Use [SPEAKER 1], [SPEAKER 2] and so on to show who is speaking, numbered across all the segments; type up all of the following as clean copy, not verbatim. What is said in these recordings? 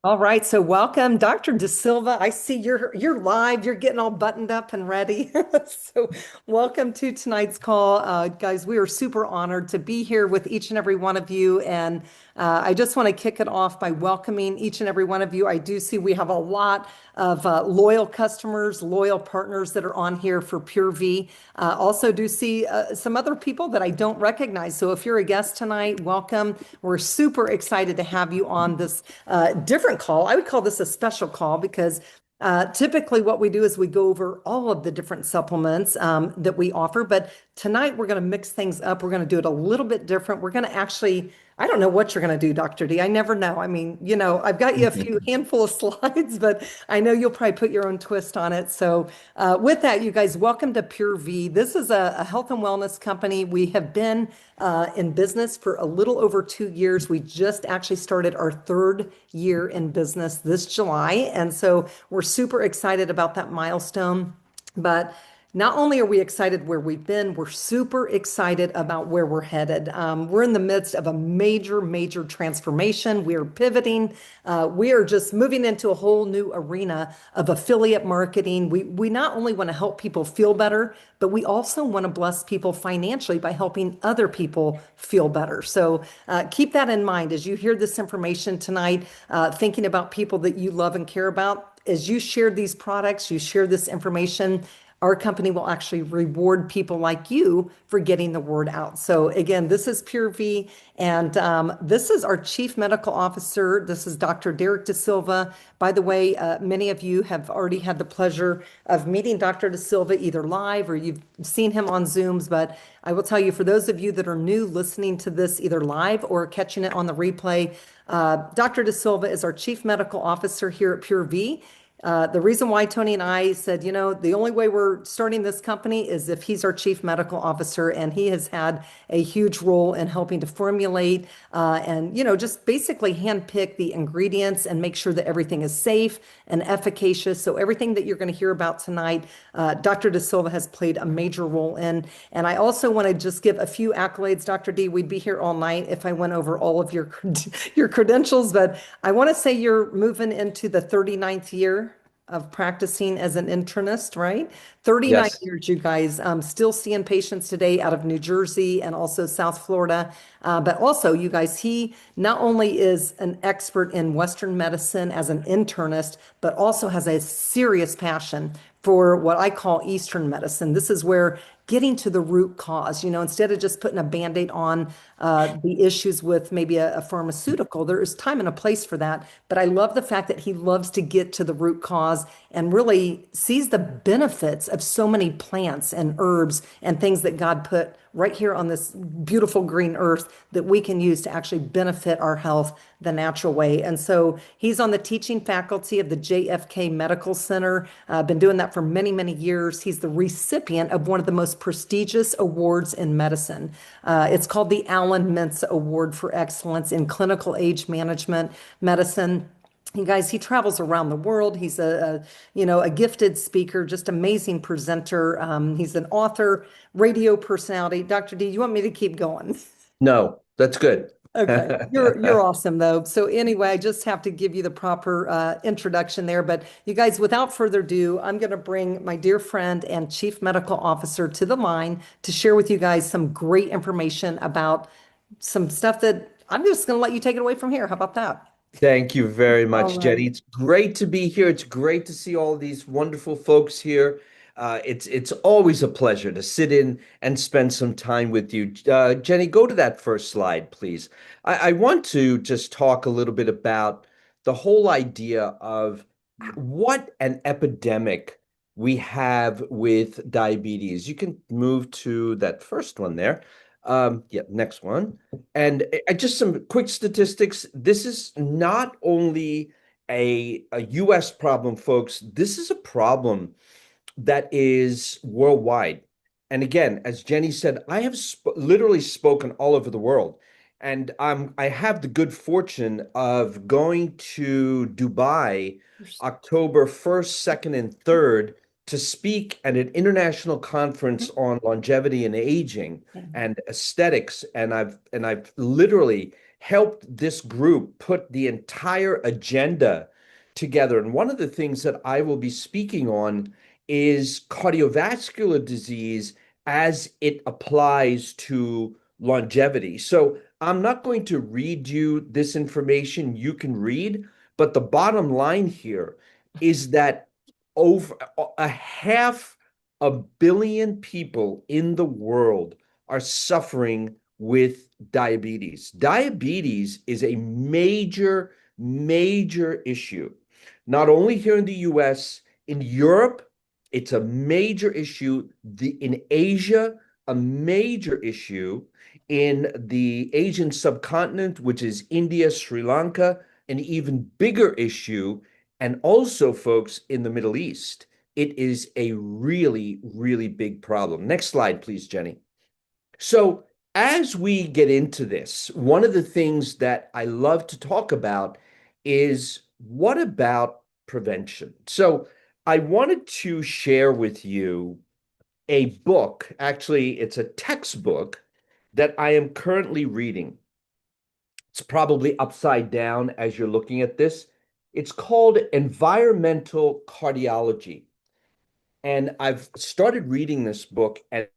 [SPEAKER 1] All right, so welcome, Dr. Desilva. I see you're live. You're getting all buttoned up and ready. So, welcome to tonight's call, guys. We are super honored to be here with each and every one of you, and I just want to kick it off by welcoming each and every one of you. I do see we have a lot of loyal customers, loyal partners that are on here for Pure V. Also, do see some other people that I don't recognize. So, if you're a guest tonight, welcome. We're super excited to have you on this different call. I would call this a special call because typically what we do is we go over all of the different supplements that we offer. But tonight we're going to mix things up. We're going to do it a little bit different. We're going to actually, I don't know what you're going to do, Dr. D. I never know. I mean, I've got you a few handful of slides, but I know you'll probably put your own twist on it. So with that, you guys, welcome to Pure V. This is a health and wellness company. We have been in business for a little over 2 years. We just actually started our third year in business this July. And so we're super excited about that milestone. But not only are we excited where we've been, we're super excited about where we're headed. We're in the midst of a major, major transformation. We are pivoting. We are just moving into a whole new arena of affiliate marketing. We not only want to help people feel better, but we also want to bless people financially by helping other people feel better. So keep that in mind as you hear this information tonight, thinking about people that you love and care about. As you share these products, you share this information, our company will actually reward people like you for getting the word out. So again, this is Pure V, and this is our Chief Medical Officer. This is Dr. Derek Desilva. By the way, many of you have already had the pleasure of meeting Dr. Desilva either live or you've seen him on Zooms, but I will tell you, for those of you that are new listening to this either live or catching it on the replay, Dr. Desilva is our Chief Medical Officer here at Pure V. The reason why Tony and I said, the only way we're starting this company is if he's our chief medical officer, and he has had a huge role in helping to formulate and, just basically handpick the ingredients and make sure that everything is safe and efficacious. So everything that you're going to hear about tonight, Dr. Desilva has played a major role in. And I also want to just give a few accolades, Dr. D. We'd be here all night if I went over all of your your credentials, but I want to say you're moving into the 39th year of practicing as an internist, right? 39
[SPEAKER 2] Yes.
[SPEAKER 1] years, you guys, still seeing patients today out of New Jersey and also South Florida. But also, you guys, he not only is an expert in Western medicine as an internist, but also has a serious passion for what I call Eastern medicine. This is where getting to the root cause, instead of just putting a Band-Aid on the issues with maybe a pharmaceutical, there is time and a place for that. But I love the fact that he loves to get to the root cause and really sees the benefits of so many plants and herbs and things that God put right here on this beautiful green earth that we can use to actually benefit our health the natural way. And so he's on the teaching faculty of the JFK Medical Center, been doing that for many, many years. He's the recipient of one of the most prestigious awards in medicine. It's called the Alan Mintz Award for Excellence in Clinical Age Management Medicine. You guys, he travels around the world. He's a gifted speaker, just amazing presenter. He's an author, radio personality. Dr. D, you want me to keep going?
[SPEAKER 2] No, that's good.
[SPEAKER 1] Okay, you're awesome though. So anyway, I just have to give you the proper introduction there. But you guys, without further ado, I'm going to bring my dear friend and Chief Medical Officer to the line to share with you guys some great information about some stuff that I'm just going to let you take it away from here. How about that?
[SPEAKER 2] Thank you very
[SPEAKER 1] All
[SPEAKER 2] much,
[SPEAKER 1] right.
[SPEAKER 2] Jenny. It's great to be here. It's great to see all these wonderful folks here. It's always a pleasure to sit in and spend some time with you. Jenny, go to that first slide, please. I want to just talk a little bit about the whole idea of what an epidemic we have with diabetes. You can move to that first one there. Yeah, next one. And just some quick statistics. This is not only a US problem, folks. This is a problem that is worldwide. And again, as Jenny said, I have literally spoken all over the world. And I have the good fortune of going to Dubai October 1st, 2nd, and 3rd to speak at an international conference on longevity and aging and aesthetics. And I've literally helped this group put the entire agenda together. And one of the things that I will be speaking on is cardiovascular disease as it applies to longevity. So I'm not going to read you this information you can read, but the bottom line here is that over a half a billion people in the world are suffering with diabetes. Diabetes is a major, major issue, not only here in the US, in Europe, it's a major issue. In Asia, a major issue. In the Asian subcontinent, which is India, Sri Lanka, an even bigger issue. And also, folks, in the Middle East, it is a really, really big problem. Next slide, please, Jenny. So, as we get into this, one of the things that I love to talk about is what about prevention? So, I wanted to share with you a book. Actually, it's a textbook that I am currently reading. It's probably upside down as you're looking at this. It's called Environmental Cardiology. And I've started reading this book, and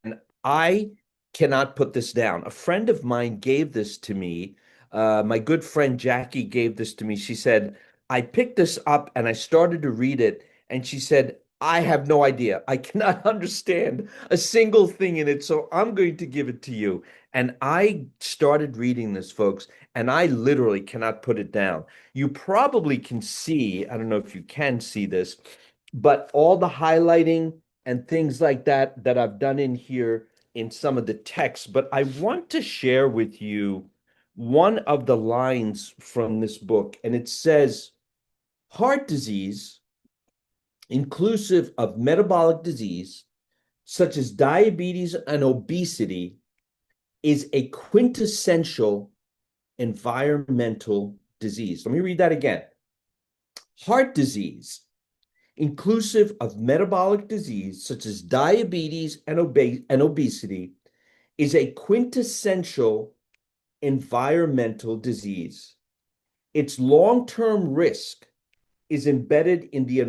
[SPEAKER 2] I cannot put this down. A friend of mine gave this to me. My good friend Jackie gave this to me. She said, I picked this up and I started to read it. And she said, I have no idea. I cannot understand a single thing in it. So I'm going to give it to you. And I started reading this, folks, and I literally cannot put it down. You probably can see, I don't know if you can see this, but all the highlighting and things like that that I've done in here in some of the text. But I want to share with you one of the lines from this book, and it says, heart disease, inclusive of metabolic disease, such as diabetes and obesity, is a quintessential environmental disease. Let me read that again. Heart disease, inclusive of metabolic disease such as diabetes and obesity, is a quintessential environmental disease. Its long-term risk is embedded in the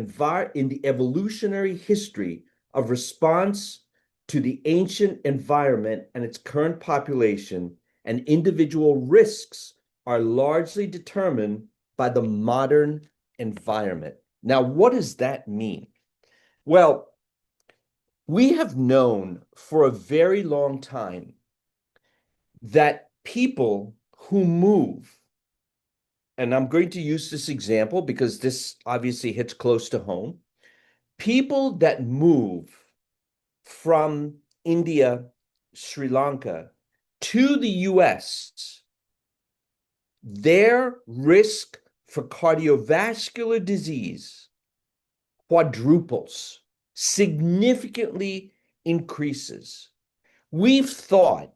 [SPEAKER 2] evolutionary history of response to the ancient environment and its current population, and individual risks are largely determined by the modern environment. Now, what does that mean? Well, we have known for a very long time that people who move, and I'm going to use this example because this obviously hits close to home, people that move from India, Sri Lanka to the US, their risk for cardiovascular disease quadruples, significantly increases. We've thought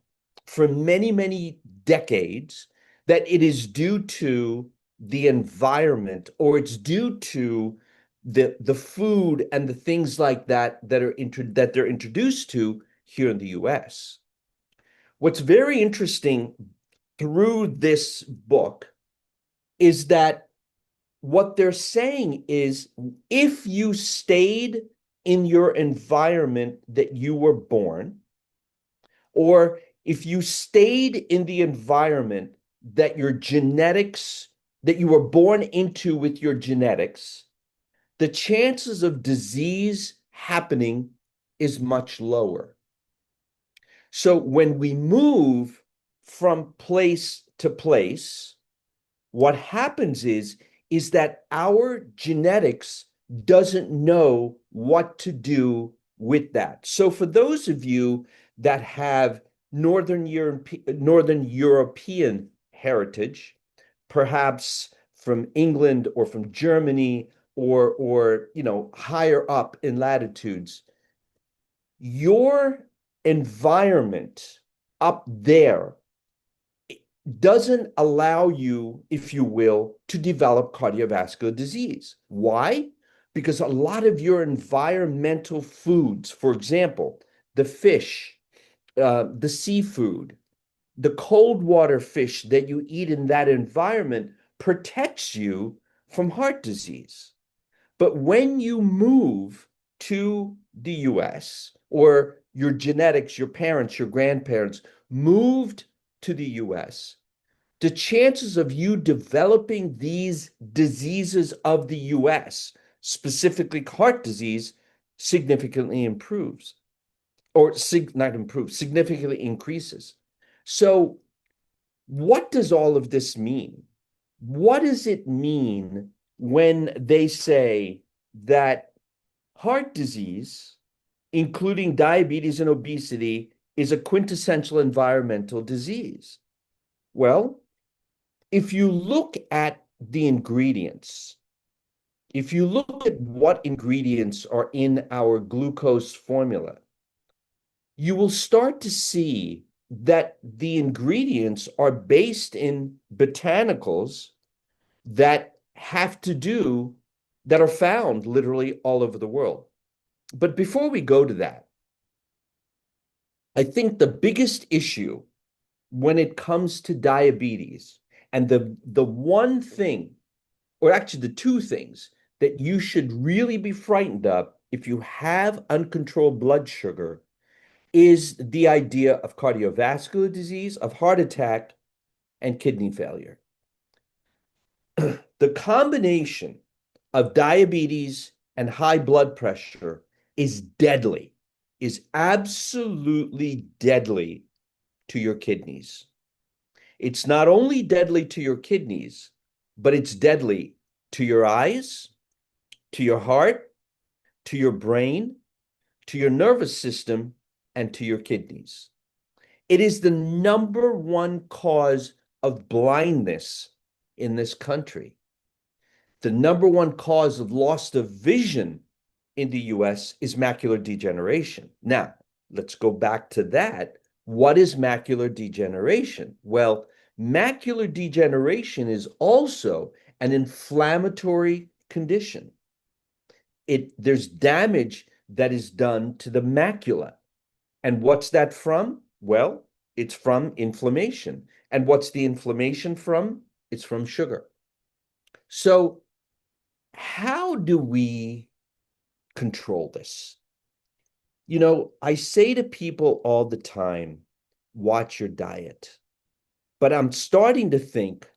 [SPEAKER 2] for many, many decades that it is due to the environment, or it's due to the food and the things like that that they're introduced to here in the US. What's very interesting through this book is that what they're saying is if you stayed in your environment that you were born, or if you stayed in the environment that your genetics, that you were born into with your genetics, the chances of disease happening is much lower. So when we move from place to place, what happens is that our genetics doesn't know what to do with that. So for those of you that have Northern European heritage, perhaps from England or from Germany or higher up in latitudes, your environment up there doesn't allow you, if you will, to develop cardiovascular disease. Why? Because a lot of your environmental foods, for example, the fish, the seafood, the cold water fish that you eat in that environment protects you from heart disease. But when you move to the US, or your genetics, your parents, your grandparents moved to the US, the chances of you developing these diseases of the US, specifically heart disease, significantly improves, or not improves, significantly increases. So, what does all of this mean? What does it mean when they say that heart disease, including diabetes and obesity, is a quintessential environmental disease? Well, if you look at the ingredients, if you look at what ingredients are in our glucose formula, you will start to see that the ingredients are based in botanicals that have to do, that are found literally all over the world. But before we go to that, I think the biggest issue when it comes to diabetes, and the one thing, or actually the two things that you should really be frightened of if you have uncontrolled blood sugar, is the idea of cardiovascular disease, of heart attack, and kidney failure. The combination of diabetes and high blood pressure is deadly, is absolutely deadly to your kidneys. It's not only deadly to your kidneys, but it's deadly to your eyes, to your heart, to your brain, to your nervous system, and to your kidneys. It is the number one cause of blindness in this country. The number one cause of loss of vision in the US is macular degeneration. Now, let's go back to that. What is macular degeneration? Well, macular degeneration is also an inflammatory condition. There's damage that is done to the macula. And what's that from? Well, it's from inflammation. And what's the inflammation from? It's from sugar. So, how do we control this? You know, I say to people all the time, watch your diet. But I'm starting to think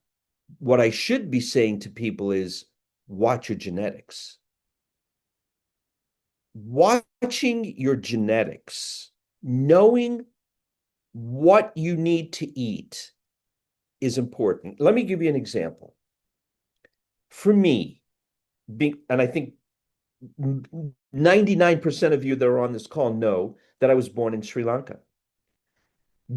[SPEAKER 2] what I should be saying to people is, watch your genetics. Watching your genetics, knowing what you need to eat is important. Let me give you an example. For me, and I think 99% of you that are on this call know that I was born in Sri Lanka.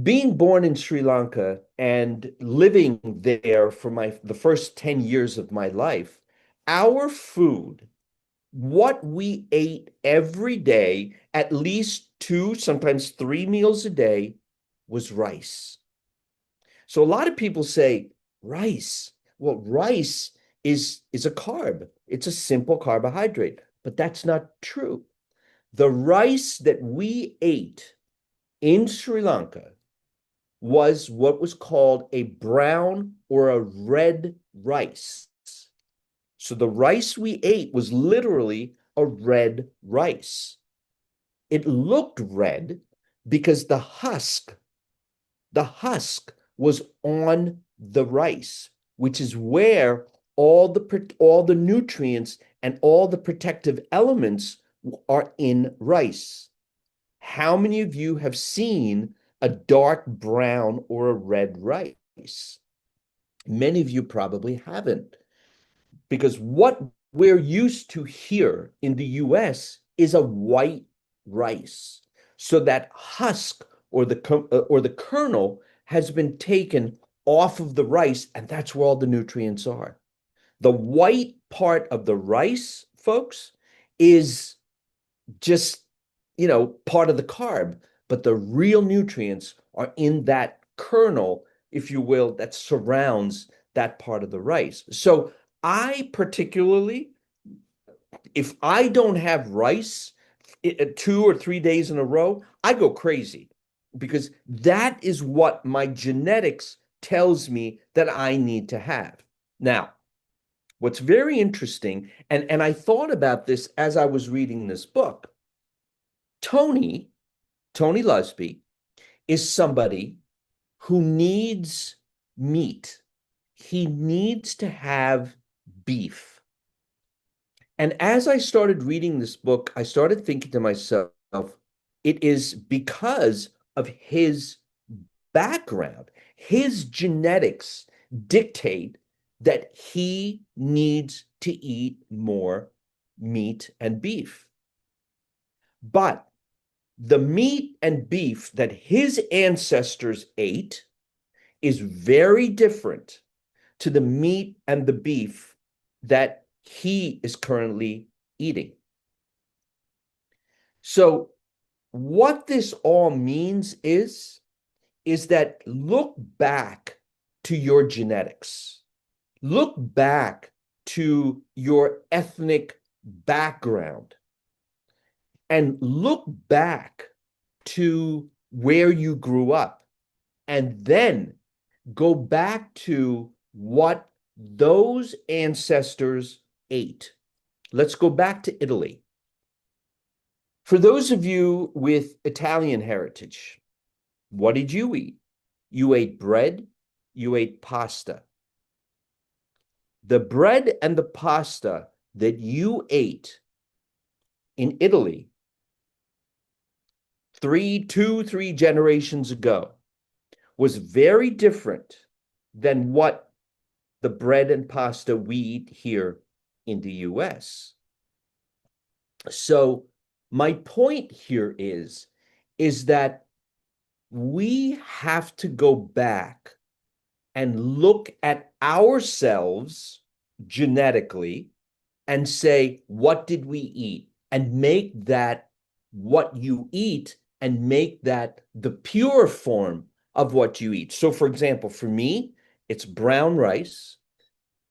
[SPEAKER 2] Being born in Sri Lanka and living there for the first 10 years of my life, our food, what we ate every day, at least 2, sometimes 3 meals a day, was rice. So a lot of people say, rice. Well, rice is a carb. It's a simple carbohydrate, but that's not true. The rice that we ate in Sri Lanka was what was called a brown or a red rice. So the rice we ate was literally a red rice. It looked red because the husk was on the rice, which is where all the nutrients and all the protective elements are in rice. How many of you have seen a dark brown or a red rice? Many of you probably haven't, because what we're used to here in the US is a white rice. So that husk or the kernel has been taken off of the rice, and that's where all the nutrients are. The white part of the rice, folks, is just, part of the carb, but the real nutrients are in that kernel, if you will, that surrounds that part of the rice. So I particularly, if I don't have rice 2 or 3 days in a row, I go crazy. because that is what my genetics tells me that I need to have. Now, what's very interesting, and I thought about this as I was reading this book. Tony Lusby is somebody who needs meat. He needs to have beef. And as I started reading this book, I started thinking to myself, it is because of his background, his genetics dictate that he needs to eat more meat and beef. But the meat and beef that his ancestors ate is very different to the meat and the beef that he is currently eating. So what this all means is that look back to your genetics. Look back to your ethnic background and look back to where you grew up, and then go back to what those ancestors ate. Let's go back to Italy. For those of you with Italian heritage, what did you eat? You ate bread, you ate pasta. The bread and the pasta that you ate in Italy 3 generations ago was very different than what the bread and pasta we eat here in the US. So my point here is that we have to go back and look at ourselves genetically and say, what did we eat? And make that what you eat and make that the pure form of what you eat. So, for example, for me, it's brown rice,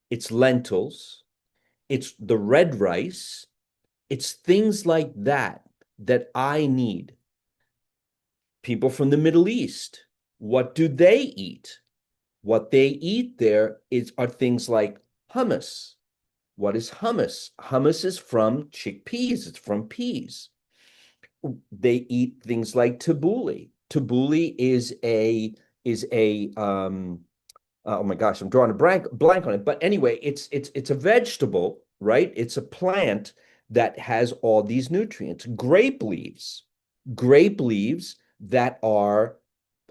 [SPEAKER 2] it's lentils, it's the red rice, it's things like that that I need. People from the Middle East, what do they eat? What they eat there are things like hummus. What is hummus? Hummus is from chickpeas, it's from peas. They eat things like tabbouleh. Tabbouleh is a oh my gosh, I'm drawing a blank on it. But anyway, it's a vegetable, right? It's a plant that has all these nutrients. Grape leaves that are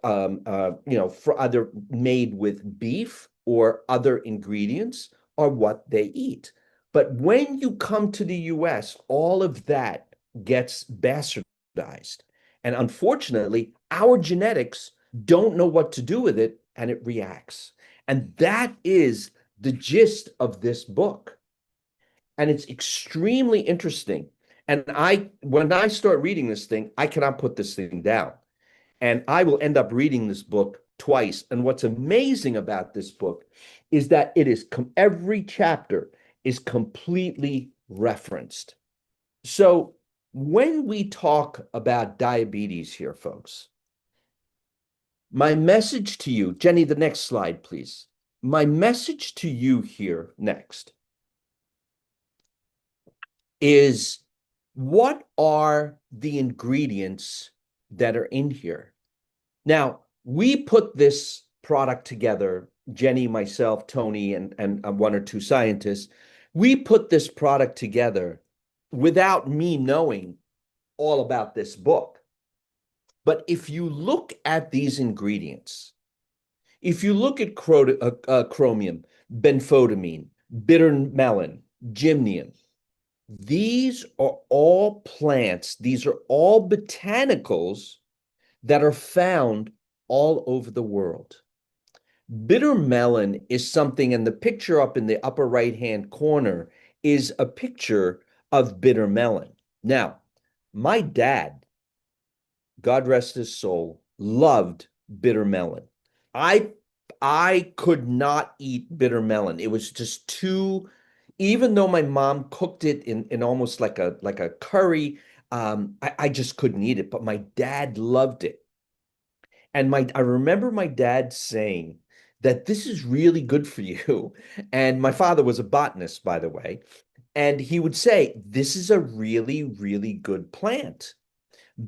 [SPEAKER 2] for either made with beef or other ingredients are what they eat. But when you come to the US, all of that gets bastardized. And unfortunately, our genetics don't know what to do with it, and it reacts. And that is the gist of this book. And it's extremely interesting. And when I start reading this thing, I cannot put this thing down. And I will end up reading this book twice. And what's amazing about this book is that every chapter is completely referenced. So when we talk about diabetes here, folks, my message to you, Jenny, the next slide, please. My message to you here next is, what are the ingredients that are in here? Now, we put this product together, Jenny, myself, Tony, and one or two scientists. We put this product together without me knowing all about this book. But if you look at these ingredients, if you look at chromium, benfotamine, bitter melon, gymnemium, these are all plants, these are all botanicals that are found all over the world. Bitter melon is something, and the picture up in the upper right-hand corner is a picture of bitter melon. Now, my dad, God rest his soul, loved bitter melon. I could not eat bitter melon. It was just too, even though my mom cooked it in almost like a curry, I just couldn't eat it. But my dad loved it. And I remember my dad saying that this is really good for you. And my father was a botanist, by the way. And he would say, this is a really, really good plant.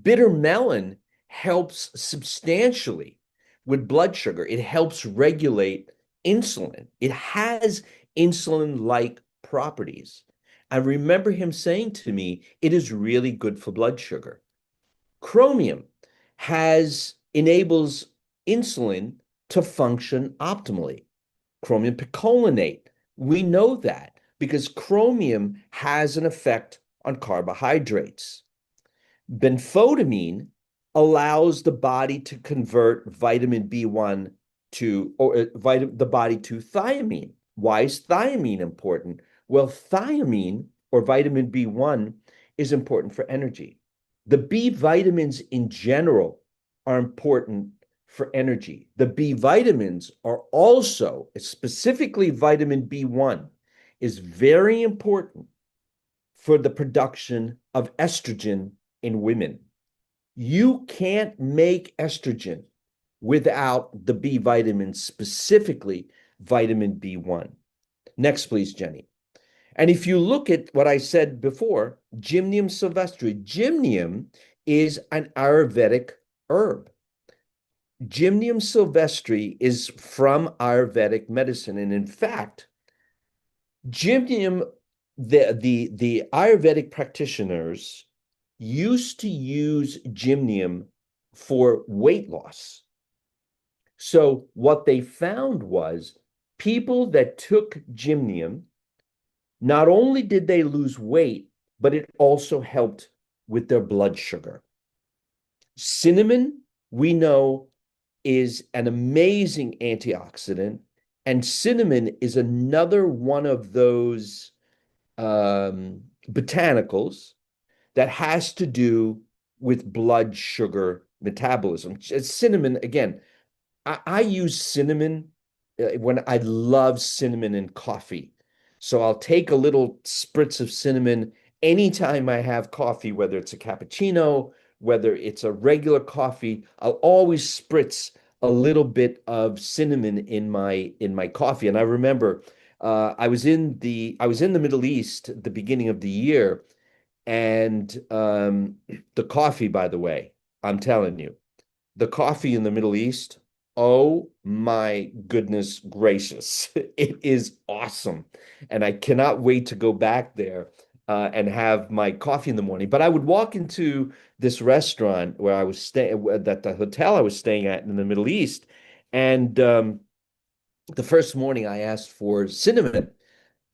[SPEAKER 2] Bitter melon helps substantially with blood sugar. It helps regulate insulin. It has insulin-like properties. I remember him saying to me, it is really good for blood sugar. Chromium has enables insulin to function optimally. Chromium picolinate, we know that because chromium has an effect on carbohydrates. Benfotamine allows the body to convert vitamin B1 to, or the body to thiamine. Why is thiamine important? Well, thiamine or vitamin B1 is important for energy. The B vitamins in general are important for energy. The B vitamins are also, specifically vitamin B1, is very important for the production of estrogen in women. You can't make estrogen without the B vitamins, specifically vitamin B1. Next, please, Jenny. And if you look at what I said before, Gymnema sylvestre, gymnema is an Ayurvedic herb. Gymnema sylvestre is from Ayurvedic medicine. And in fact, gymnema, the Ayurvedic practitioners used to use gymnema for weight loss. So what they found was people that took gymnema, not only did they lose weight, but it also helped with their blood sugar. Cinnamon, we know, is an amazing antioxidant, and cinnamon is another one of those botanicals that has to do with blood sugar metabolism. Cinnamon, again, I use cinnamon when I love cinnamon in coffee. So I'll take a little spritz of cinnamon anytime I have coffee, whether it's a cappuccino, whether it's a regular coffee. I'll always spritz a little bit of cinnamon in my coffee. And I remember I was in the Middle East at the beginning of the year, and the coffee, by the way, I'm telling you, the coffee in the Middle East, oh my goodness gracious, it is awesome. And I cannot wait to go back there and have my coffee in the morning. But I would walk into this restaurant where I was staying, that the hotel I was staying at in the Middle East. And the first morning I asked for cinnamon.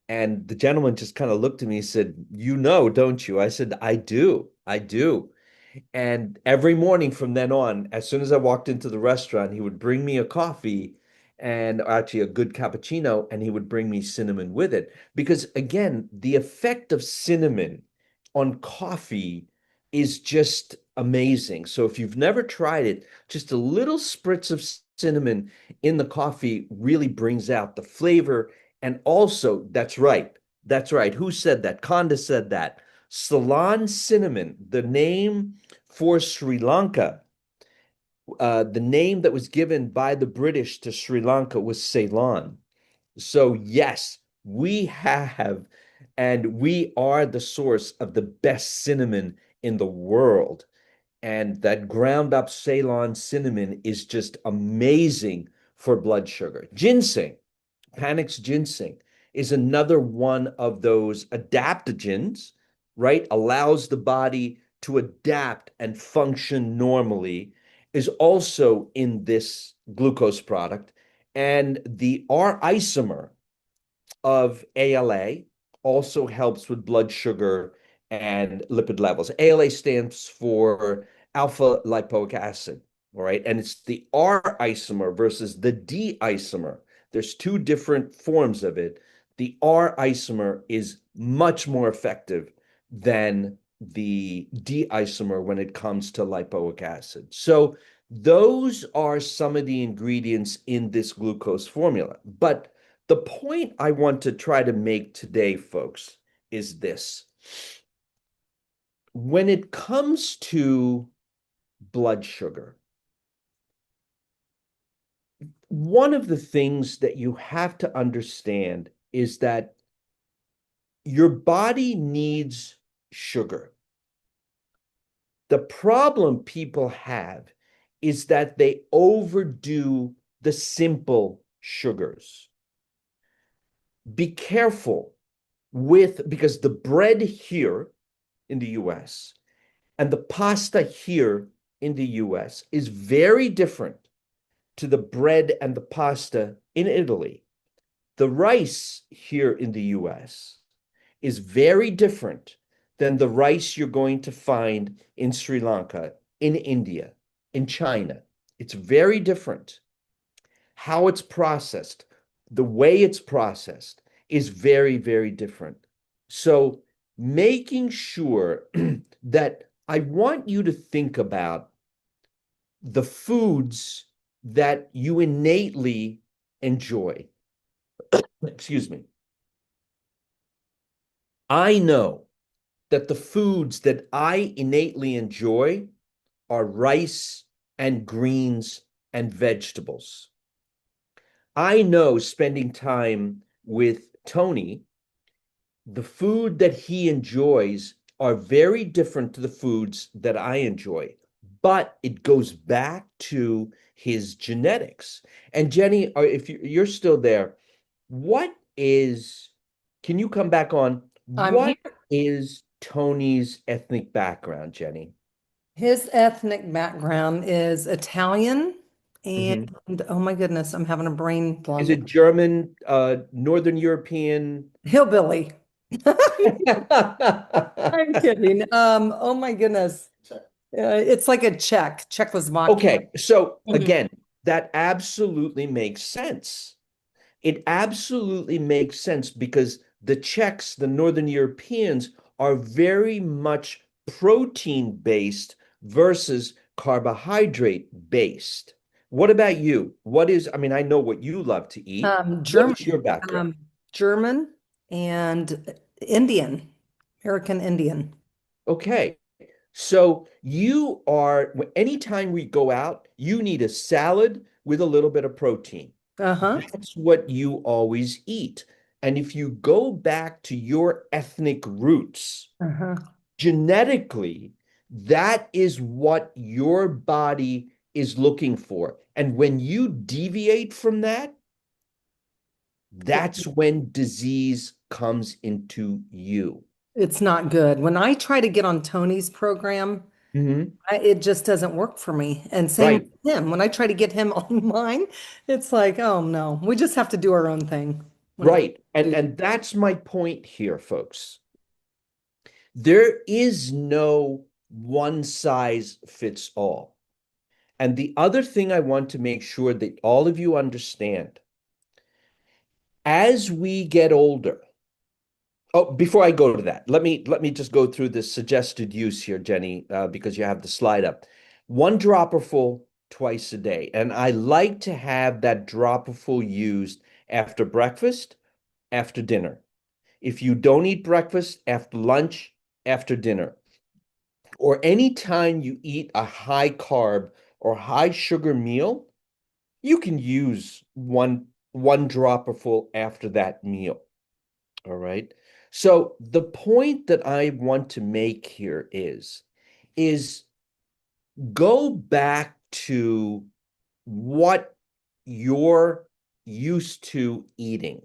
[SPEAKER 2] And the gentleman just kind of looked at me and said, "You know, don't you?" I said, "I do. I do." And every morning from then on, as soon as I walked into the restaurant, he would bring me a coffee and actually a good cappuccino, and he would bring me cinnamon with it. Because again, the effect of cinnamon on coffee is just amazing. So if you've never tried it, just a little spritz of cinnamon in the coffee really brings out the flavor. And also, that's right. That's right. Who said that? Konda said that. Ceylon cinnamon, the name for Sri Lanka, the name that was given by the British to Sri Lanka was Ceylon. So, yes, we have, and we are the source of the best cinnamon in the world. And that ground up Ceylon cinnamon is just amazing for blood sugar. Ginseng, panax ginseng, is another one of those adaptogens, right? Allows the body to adapt and function normally, is also in this glucose product. And the R isomer of ALA also helps with blood sugar and lipid levels. ALA stands for alpha lipoic acid, all right? And it's the R isomer versus the D isomer. There's two different forms of it. The R isomer is much more effective than the D isomer when it comes to lipoic acid. So those are some of the ingredients in this glucose formula. But the point I want to try to make today, folks, is this. When it comes to blood sugar, one of the things that you have to understand is that your body needs sugar. The problem people have is that they overdo the simple sugars. Be careful because the bread here in the US and the pasta here in the US is very different to the bread and the pasta in Italy. The rice here in the US is very different than the rice you're going to find in Sri Lanka, in India, in China. It's very different. How it's processed, the way it's processed is very, very different. So making sure that I want you to think about the foods that you innately enjoy. Excuse me. I know that the foods that I innately enjoy are rice and greens and vegetables. I know spending time with Tony, the food that he enjoys are very different to the foods that I enjoy, but it goes back to his genetics. And Jenny, if you're still there, what is, can you come back on?
[SPEAKER 1] I'm here.
[SPEAKER 2] What is Tony's ethnic background, Jenny?
[SPEAKER 1] His ethnic background is Italian, and
[SPEAKER 2] Mhm.
[SPEAKER 1] oh my goodness, I'm having a brain
[SPEAKER 2] Is
[SPEAKER 1] blank.
[SPEAKER 2] it German, Northern European?
[SPEAKER 1] Hillbilly. I'm kidding. Oh my goodness. It's like a Czechoslovakian.
[SPEAKER 2] Okay, so
[SPEAKER 1] Mhm.
[SPEAKER 2] again, that absolutely makes sense. It absolutely makes sense because the Czechs, the Northern Europeans, are very much protein based versus carbohydrate based. What about you? I mean, I know what you love to eat. What is your
[SPEAKER 1] German,
[SPEAKER 2] background?
[SPEAKER 1] German and Indian, American Indian.
[SPEAKER 2] Okay. So anytime we go out, you need a salad with a little bit of protein.
[SPEAKER 1] Uh-huh.
[SPEAKER 2] That's what you always eat. And if you go back to your ethnic roots,
[SPEAKER 1] Uh-huh.
[SPEAKER 2] genetically, that is what your body is looking for. And when you deviate from that, that's when disease comes into you.
[SPEAKER 1] It's not good. When I try to get on Tony's program,
[SPEAKER 2] Mhm.
[SPEAKER 1] it just doesn't work for me. And same
[SPEAKER 2] Right.
[SPEAKER 1] with him. When I try to get him on mine, it's like, oh no, we just have to do our own thing when it comes
[SPEAKER 2] Right. And
[SPEAKER 1] to.
[SPEAKER 2] and that's my point here, folks. There is no one size fits all. And the other thing I want to make sure that all of you understand, as we get older, oh, before I go to that, let me just go through the suggested use here, Jenny, because you have the slide up. One dropperful twice a day. And I like to have that dropperful used after breakfast, after dinner. If you don't eat breakfast, after lunch, after dinner, or anytime you eat a high carb or high sugar meal, you can use one dropperful after that meal. All right. So the point that I want to make here is go back to what you're used to eating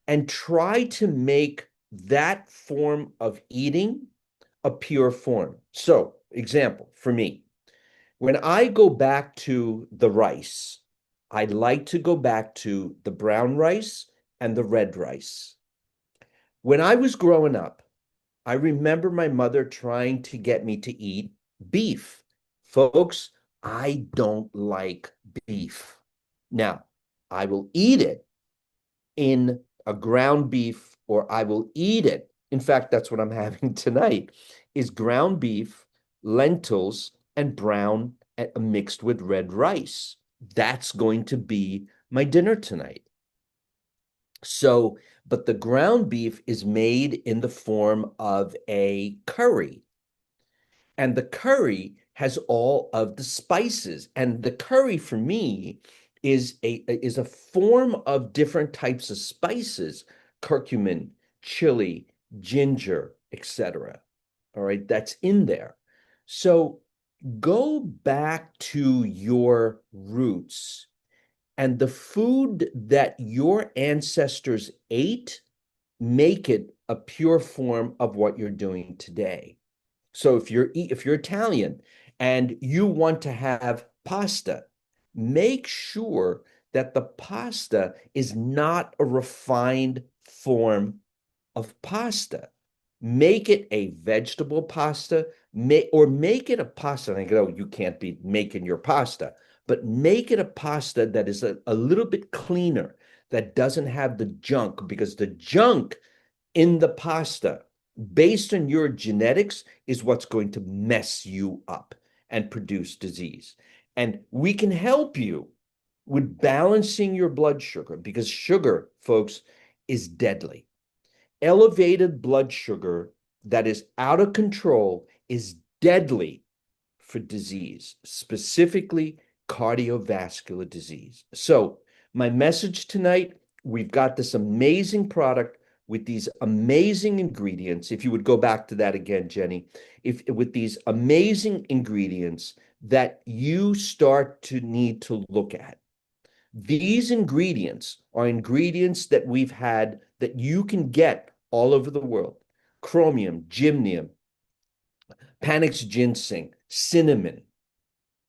[SPEAKER 2] and try to make that form of eating a pure form. So, example for me, when I go back to the rice, I like to go back to the brown rice and the red rice. When I was growing up, I remember my mother trying to get me to eat beef. Folks, I don't like beef. Now, I will eat it in a ground beef, or I will eat it. In fact, that's what I'm having tonight is ground beef, lentils, and brown mixed with red rice. That's going to be my dinner tonight. So, but the ground beef is made in the form of a curry. And the curry has all of the spices. And the curry for me is a form of different types of spices, curcumin, chili, ginger, etc. All right, that's in there. So go back to your roots and the food that your ancestors ate, make it a pure form of what you're doing today. So if you're Italian and you want to have pasta, make sure that the pasta is not a refined form of pasta. Make it a vegetable pasta, or make it a pasta. And I go, oh, you can't be making your pasta, but make it a pasta that is a little bit cleaner, that doesn't have the junk, because the junk in the pasta, based on your genetics, is what's going to mess you up and produce disease. And we can help you with balancing your blood sugar, because sugar, folks, is deadly. Elevated blood sugar that is out of control is deadly for disease, specifically cardiovascular disease. So, my message tonight, we've got this amazing product with these amazing ingredients. If you would go back to that again, Jenny, if with these amazing ingredients that you start to need to look at. These ingredients are ingredients that we've had that you can get all over the world. Chromium, gymnemium, panax ginseng, cinnamon,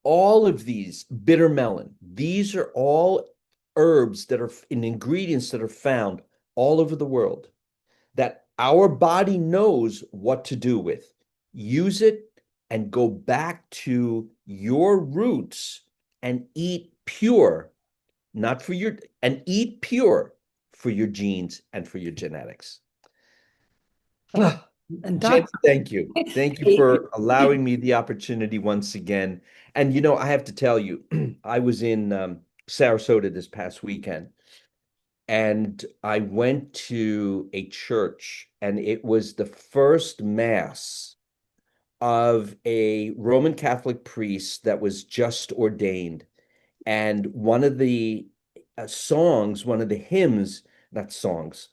[SPEAKER 2] all of these, bitter melon, these are all herbs that are in ingredients that are found all over the world that our body knows what to do with. Use it and go back to your roots and eat pure, not for your, and eat pure for your genes and for your genetics.
[SPEAKER 1] And
[SPEAKER 2] Jen,
[SPEAKER 1] Doc,
[SPEAKER 2] thank you. Thank you for allowing me the opportunity once again. And I have to tell you, I was in Sarasota this past weekend, and I went to a church, and it was the first mass of a Roman Catholic priest that was just ordained. And one of the songs, one of the hymns, not songs,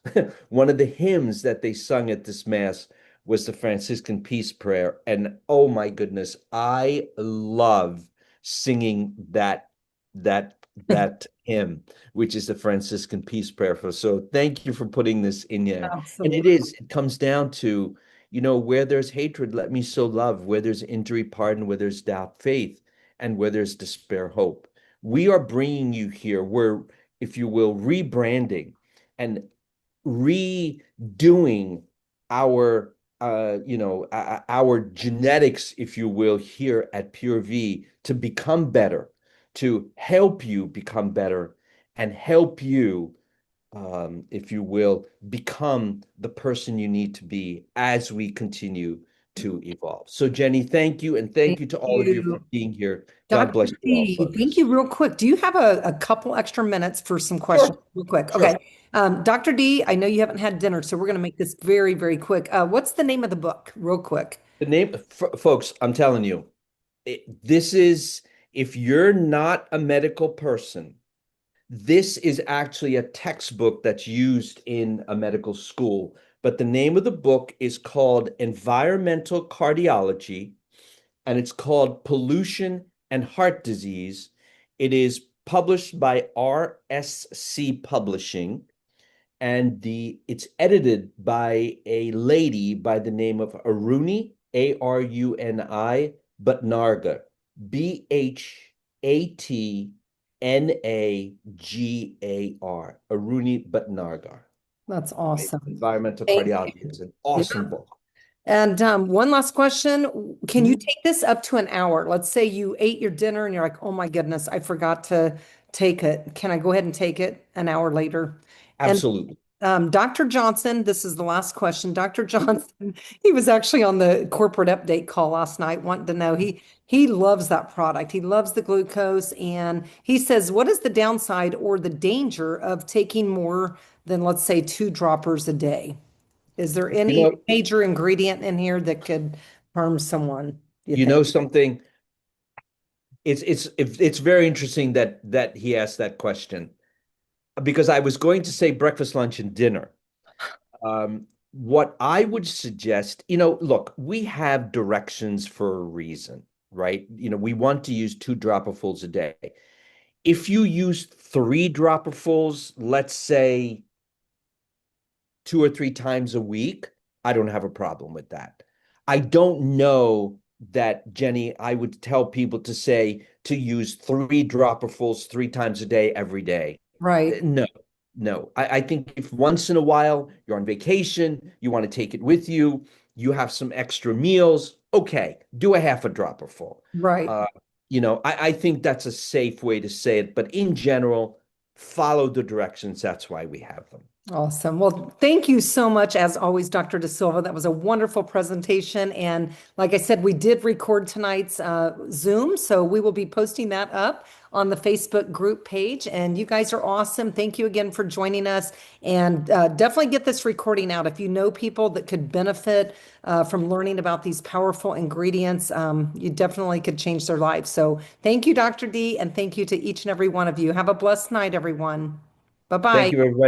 [SPEAKER 2] one of the hymns that they sung at this mass was the Franciscan Peace Prayer. And oh my goodness, I love singing that hymn, which is the Franciscan Peace Prayer. So thank you for putting this in there. And
[SPEAKER 1] absolutely.
[SPEAKER 2] it comes down to, where there's hatred, let me sow love; where there's injury, pardon; where there's doubt, faith; and where there's despair, hope. We are bringing you here. We're, if you will, rebranding and redoing our our genetics, if you will, here at Pure V, to become better, to help you become better, and help you, if you will, become the person you need to be as we continue to evolve. So, Jenny, thank you. And thank
[SPEAKER 1] Thank
[SPEAKER 2] you to all of you for
[SPEAKER 1] you.
[SPEAKER 2] being here. God bless
[SPEAKER 1] Dr.
[SPEAKER 2] you all,
[SPEAKER 1] D, thank
[SPEAKER 2] folks.
[SPEAKER 1] you real quick. Do you have a couple extra minutes for some questions
[SPEAKER 2] Sure,
[SPEAKER 1] real quick?
[SPEAKER 2] sure.
[SPEAKER 1] Okay. Dr. D, I know you haven't had dinner, so we're going to make this very, very quick. What's the name of the book, real quick?
[SPEAKER 2] The name, folks, I'm telling you, this is, if you're not a medical person, this is actually a textbook that's used in a medical school. But the name of the book is called Environmental Cardiology, and it's called Pollution and Heart Disease. It is published by RSC Publishing, and it's edited by a lady by the name of Aruni, Aruni Bhatnagar, Bhatnagar, Aruni Bhatnagar.
[SPEAKER 1] That's
[SPEAKER 2] Right?
[SPEAKER 1] awesome.
[SPEAKER 2] Environmental
[SPEAKER 1] Thank
[SPEAKER 2] Cardiology.
[SPEAKER 1] you.
[SPEAKER 2] It's an
[SPEAKER 1] Yeah.
[SPEAKER 2] awesome book.
[SPEAKER 1] And one last question. Can you
[SPEAKER 2] Mhm.
[SPEAKER 1] take this up to an hour? Let's say you ate your dinner and you're like, oh my goodness, I forgot to take it. Can I go ahead and take it an hour later? And
[SPEAKER 2] Absolutely.
[SPEAKER 1] Dr. Johnson, this is the last question. Dr. Johnson, he was actually on the corporate update call last night, wanting to know he loves that product. He loves the glucose, and he says, what is the downside or the danger of taking more than, let's say, 2 droppers a day? Is there
[SPEAKER 2] You
[SPEAKER 1] any
[SPEAKER 2] know,
[SPEAKER 1] major ingredient in here that could harm someone, you
[SPEAKER 2] you
[SPEAKER 1] think?
[SPEAKER 2] know something? It's very interesting that he asked that question because I was going to say breakfast, lunch, and dinner. What I would suggest, look, we have directions for a reason, right? We want to use 2 dropperfuls a day. If you use 3 dropperfuls, let's say 2 or 3 times a week, I don't have a problem with that. I don't know that, Jenny, I would tell people to say to use 3 dropperfuls 3 times a day every day.
[SPEAKER 1] Right,
[SPEAKER 2] No, no. I think if once in a while you're on vacation, you want to take it with you, you have some extra meals, okay, do a half a dropperful.
[SPEAKER 1] right.
[SPEAKER 2] Uh, I think that's a safe way to say it, but in general, follow the directions. That's why we have them.
[SPEAKER 1] Awesome. Well, thank you so much, as always, Dr. Desilva. That was a wonderful presentation. And like I said, we did record tonight's Zoom, so we will be posting that up on the Facebook group page. And you guys are awesome. Thank you again for joining us. And definitely get this recording out. If you know people that could benefit from learning about these powerful ingredients, you definitely could change their lives. So thank you, Dr. D, and thank you to each and every one of you. Have a blessed night, everyone.
[SPEAKER 2] Thank
[SPEAKER 1] Bye-bye.
[SPEAKER 2] you, everybody.